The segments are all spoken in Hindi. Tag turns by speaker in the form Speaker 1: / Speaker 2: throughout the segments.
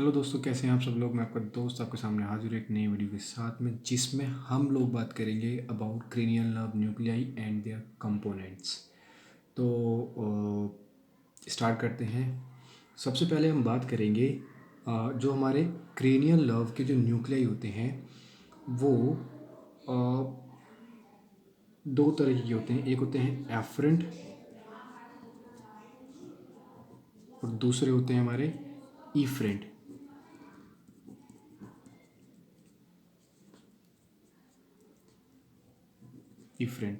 Speaker 1: हेलो दोस्तों, कैसे हैं आप सब लोग। मैं आपका दोस्त आपके सामने हाजिर एक नई वीडियो के साथ में, जिसमें हम लोग बात करेंगे about cranial nerve nuclei and there components. तो स्टार्ट करते हैं। सबसे पहले हम बात करेंगे जो हमारे क्रेनियल नर्व के जो न्यूक्लियाई होते हैं वो दो तरह के होते हैं। एक होते हैं एफरेंट और दूसरे होते हैं हमारे ईफरेंट। इफरेंट।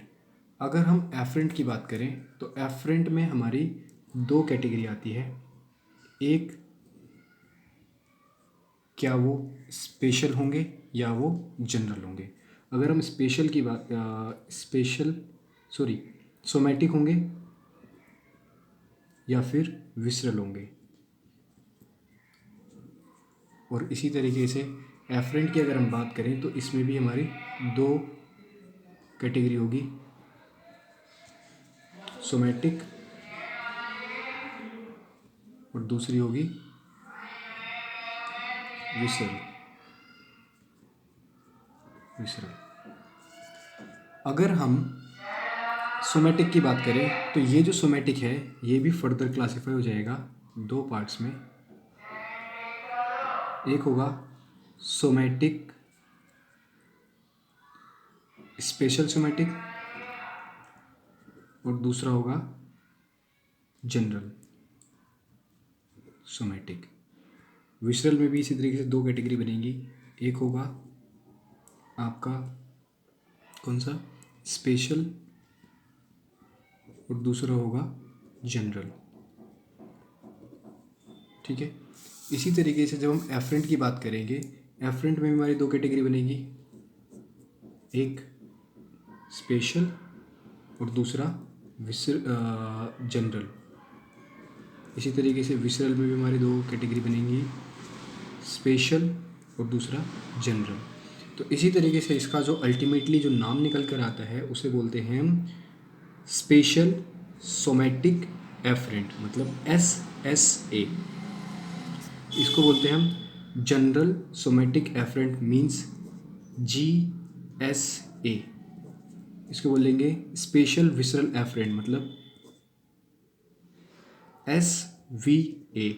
Speaker 1: अगर हम एफरेंट की बात करें तो एफरेंट में हमारी दो कैटेगरी आती है। एक, क्या वो स्पेशल होंगे या वो जनरल होंगे। अगर हम स्पेशल की बात सोमैटिक होंगे या फिर विसरल होंगे। और इसी तरीके से एफरेंट की अगर हम बात करें तो इसमें भी हमारी दो कैटेगरी होगी, सोमैटिक और दूसरी होगी विसरल। अगर हम सोमैटिक की बात करें तो ये जो सोमैटिक है ये भी फर्दर क्लासीफाई हो जाएगा दो पार्ट्स में। एक होगा सोमैटिक स्पेशल सोमैटिक और दूसरा होगा जनरल सोमैटिक। विसरल में भी इसी तरीके से दो कैटेगरी बनेंगी। एक होगा आपका कौन सा, स्पेशल, और दूसरा होगा जनरल। ठीक है। इसी तरीके से जब हम एफरेंट की बात करेंगे, एफरेंट में भी हमारी दो कैटेगरी बनेगी, एक स्पेशल और दूसरा जनरल। इसी तरीके से विसरल में भी हमारी दो कैटेगरी बनेंगी, स्पेशल और दूसरा जनरल। तो इसी तरीके से इसका जो अल्टीमेटली जो नाम निकल कर आता है उसे बोलते हैं हम स्पेशल सोमैटिक एफरेंट, मतलब SSA। इसको बोलते हैं हम general somatic afferent means GSA। इसको बोलेंगे स्पेशल विसरल एफरेंट, मतलब SVA।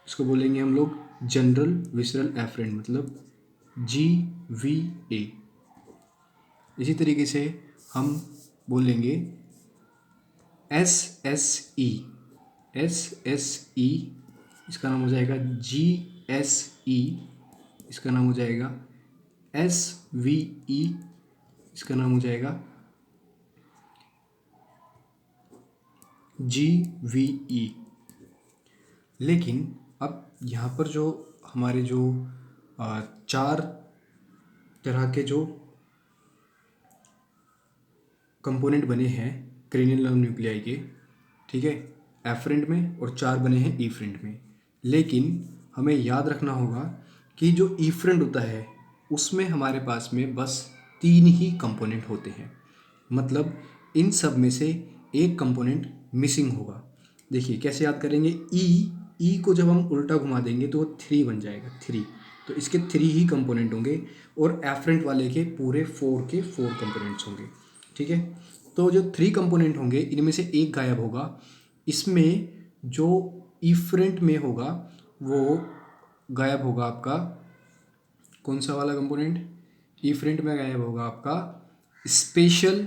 Speaker 1: इसको बोलेंगे हम लोग जनरल विसरल एफरेंट, मतलब GVA। इसी तरीके से हम बोलेंगे SSE। SSE इसका नाम हो जाएगा GSE। इसका नाम हो जाएगा SVE। इसका नाम हो जाएगा GVE। लेकिन अब यहाँ पर जो हमारे जो चार तरह के जो कंपोनेंट बने हैं क्रेनियल नर्व न्यूक्लियाई के, ठीक है, एफरेंट में, और चार बने हैं ईफरेंट में। लेकिन हमें याद रखना होगा कि जो ईफरेंट होता है उसमें हमारे पास में बस तीन ही कंपोनेंट होते हैं, मतलब इन सब में से एक कंपोनेंट मिसिंग होगा। देखिए कैसे याद करेंगे, ई को जब हम उल्टा घुमा देंगे तो वो 3 बन जाएगा, 3। तो इसके 3 ही कंपोनेंट होंगे और एफरेंट वाले के पूरे 4 के 4 कंपोनेंट्स होंगे। ठीक है। तो जो 3 कंपोनेंट होंगे इनमें से एक गायब होगा। इसमें जो इफरेंट में होगा वो गायब होगा आपका कौन सा वाला कंपोनेंट, इफरेंट में गायब होगा आपका special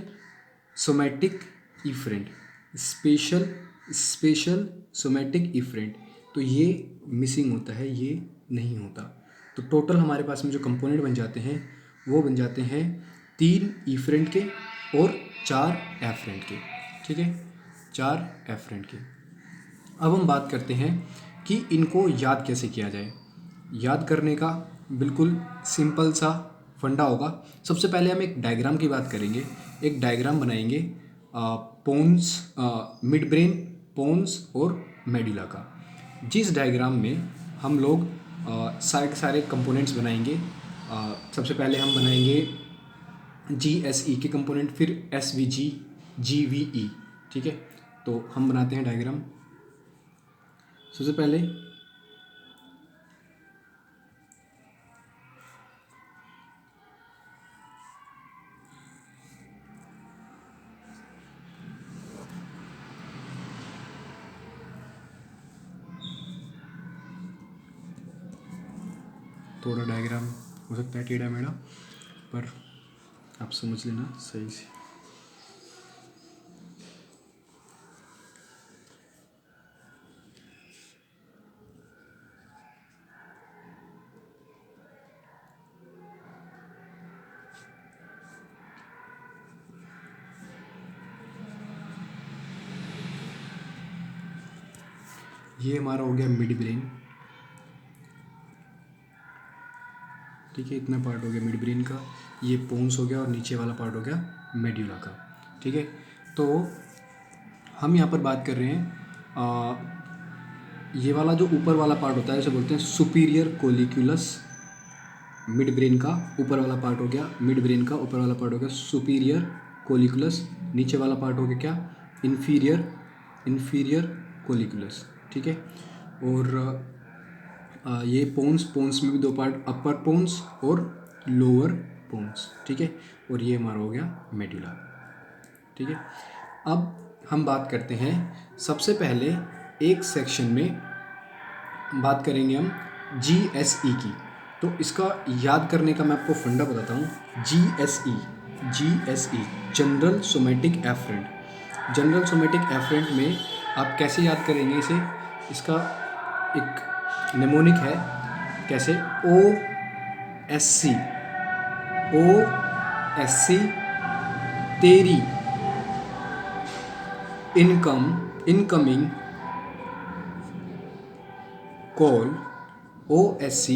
Speaker 1: somatic efferent. Special somatic efferent. तो ये मिसिंग होता है, ये नहीं होता। तो टोटल हमारे पास में जो कंपोनेंट बन जाते हैं वो बन जाते हैं 3 इफरेंट के और 4 एफरेंट के। ठीक है, 4 एफरेंट के। अब हम बात करते हैं कि इनको याद कैसे किया जाए। याद करने का बिल्कुल सिंपल सा फंडा होगा। सबसे पहले हम एक डायग्राम की बात करेंगे। एक डायग्राम बनाएंगे पोन्स, मिड ब्रेन, पोन्स और मेडुला का। जिस डायग्राम में हम लोग सारे कंपोनेंट्स बनाएंगे। सबसे पहले हम बनाएंगे GSE के कंपोनेंट, फिर SVG, GVE। ठीक है, तो हम बनाते हैं डायग्राम। सबसे पहले थोड़ा डायग्राम हो सकता है टेढ़ा मेढ़ा, पर आप समझ लेना सही से। ये हमारा हो गया मिड ब्रेन, ठीक है, इतना पार्ट हो गया मिड ब्रेन का। ये पोन्स हो गया और नीचे वाला पार्ट हो गया मेड्यूला का, ठीक है। तो हम यहाँ पर बात कर रहे हैं ये वाला जो ऊपर वाला पार्ट होता है उसे बोलते हैं सुपीरियर कोलिक्यूलस। मिड ब्रेन का ऊपर वाला पार्ट हो गया, मिड ब्रेन का ऊपर वाला पार्ट हो गया सुपीरियर कोलिक्यूलस। नीचे वाला पार्ट हो गया क्या, इन्फीरियर कोलिक्यूलस, ठीक है। और ये पोन्स में भी दो पार्ट, अपर पोन्स और लोअर पोन्स, ठीक है। और ये हमारा हो गया मेडुला, ठीक है। अब हम बात करते हैं, सबसे पहले एक सेक्शन में बात करेंगे हम GSE की। तो इसका याद करने का मैं आपको फंडा बताता हूँ। GSE general somatic afferent. General somatic afferent में आप कैसे याद करेंगे इसे, इसका एक नेमोनिक है, कैसे, OSC तेरी इनकमिंग कॉल, OSC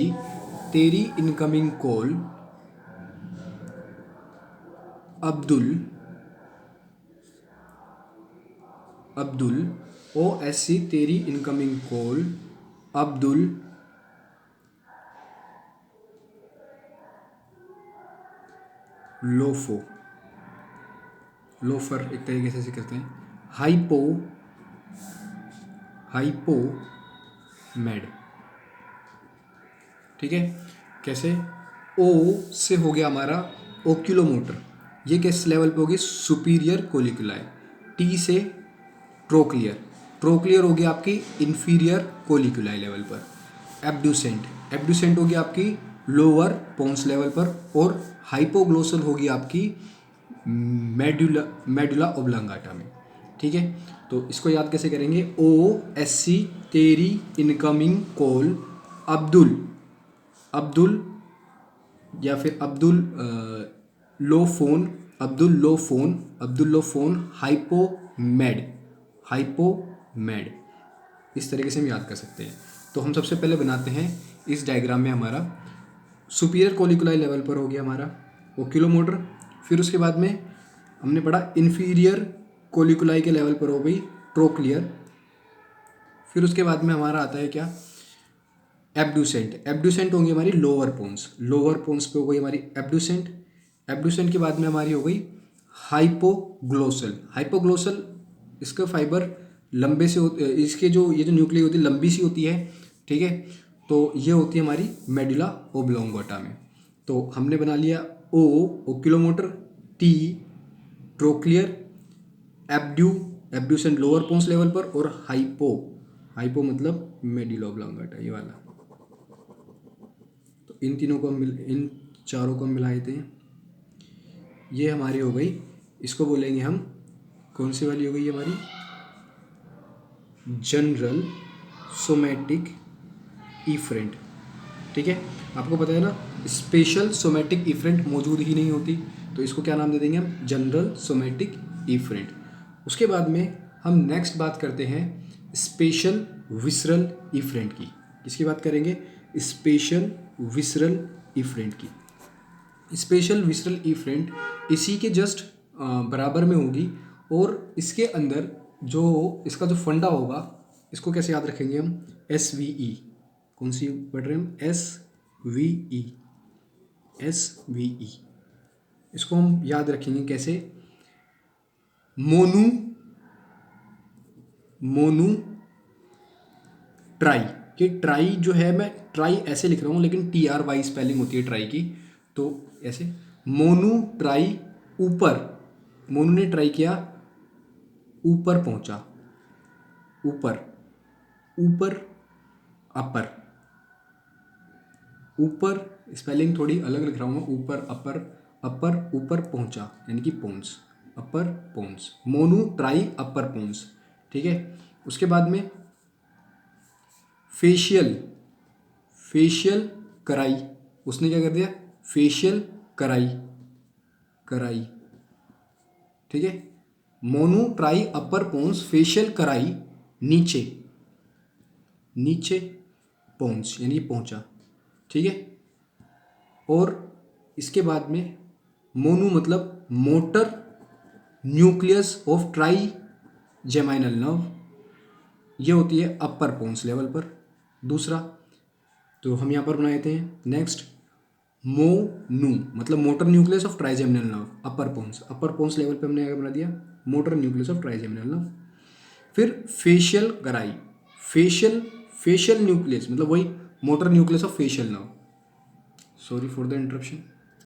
Speaker 1: तेरी इनकमिंग कॉल, अब्दुल OSC तेरी इनकमिंग कॉल, अब्दुल लोफर एक तरीके से करते हैं, हाइपोमेड, ठीक है। कैसे, O से हो गया हमारा ओक्यूलोमोटर, ये किस लेवल पे होगी, सुपीरियर कोलिकुलाई। T से ट्रोक्लियर हो गया आपकी इन्फीरियर कोलिकुलाई लेवल पर। एब्ड्यूसेंट होगी आपकी लोअर पोन्स लेवल पर। और हाइपोग्लोसल होगी आपकी मेडुला ओब्लांगाटा में, ठीक है। तो इसको याद कैसे करेंगे, OSC तेरी इनकमिंग कॉल, अब्दुल या फिर अब्दुल लो फोन हाइपोमेड, इस तरीके से हम याद कर सकते हैं। तो हम सबसे पहले बनाते हैं इस डायग्राम में, हमारा सुपीरियर कोलिकुलाई लेवल पर हो गया हमारा ओक्यूलोमोटर। फिर उसके बाद में हमने पढ़ा इन्फीरियर कोलिकुलाई के लेवल पर हो गई ट्रोक्लियर। फिर उसके बाद में हमारा आता है क्या, एब्ड्यूसेंट होंगी हमारी लोअर पोन्स पे हो गई हमारी एब्ड्यूसेंट के बाद में हमारी हो गई हाइपोग्लोसल। इसका फाइबर लंबे से इसके जो ये जो न्यूक्लियस होती है लंबी सी होती है, ठीक है। तो ये होती है हमारी मेडुला ओब्लोंगेटा में। तो हमने बना लिया oculomotor, T trochlear, abducent lower pons level पर, और हाइपो मतलब मेडुला ओब्लोंगेटा, ये वाला। तो इन चारों को हम मिलाए थे, ये हमारी हो गई, इसको बोलेंगे हम, कौन सी वाली हो गई हमारी, जनरल सोमैटिक इफरेंट, ठीक है। आपको पता है ना, स्पेशल सोमैटिक इफरेंट मौजूद ही नहीं होती, तो इसको क्या नाम दे देंगे हम, जनरल सोमैटिक इफरेंट। उसके बाद में हम नेक्स्ट बात करते हैं स्पेशल विसरल इफरेंट की। किसकी बात करेंगे, स्पेशल विसरल इफरेंट की। स्पेशल विसरल इफरेंट इसी के जस्ट बराबर में होगी, और इसके अंदर जो इसका जो फंडा होगा, इसको कैसे याद रखेंगे हम, SVE। कौन सी पढ़ रहे हैं हम, SVE। इसको हम याद रखेंगे कैसे, मोनू ट्राई। कि ट्राई जो है, मैं ट्राई ऐसे लिख रहा हूँ लेकिन TRY स्पेलिंग होती है ट्राई की, तो ऐसे मोनू ट्राई, ऊपर, मोनू ने ट्राई किया, ऊपर पहुंचा, ऊपर अपर, ऊपर, स्पेलिंग थोड़ी अलग लिख रहा हूँ मैं, ऊपर अपर, अपर ऊपर पहुँचा यानी कि पोन्स, अपर पोन्स, मोनू ट्राई अपर पोन्स, ठीक है। उसके बाद में फेशियल, फेशियल कराई, उसने क्या कर दिया, फेशियल कराई, कराई, ठीक है। मोनू ट्राई अपर पोन्स फेशियल कराई नीचे, नीचे पोन्स यानी पहुंचा, ठीक है। और इसके बाद में मोनू मतलब motor nucleus of trigeminal nerve, ये होती है अपर पोन्स लेवल पर। दूसरा तो हम यहाँ पर बना देते हैं नेक्स्ट, मोनू मतलब motor nucleus of trigeminal nerve, upper pons level पे हमने क्या बना दिया, motor nucleus of trigeminal nerve. फिर फेशियल कराई, फेशियल, फेशियल न्यूक्लियस मतलब वही motor nucleus of facial nerve. Sorry for the interruption.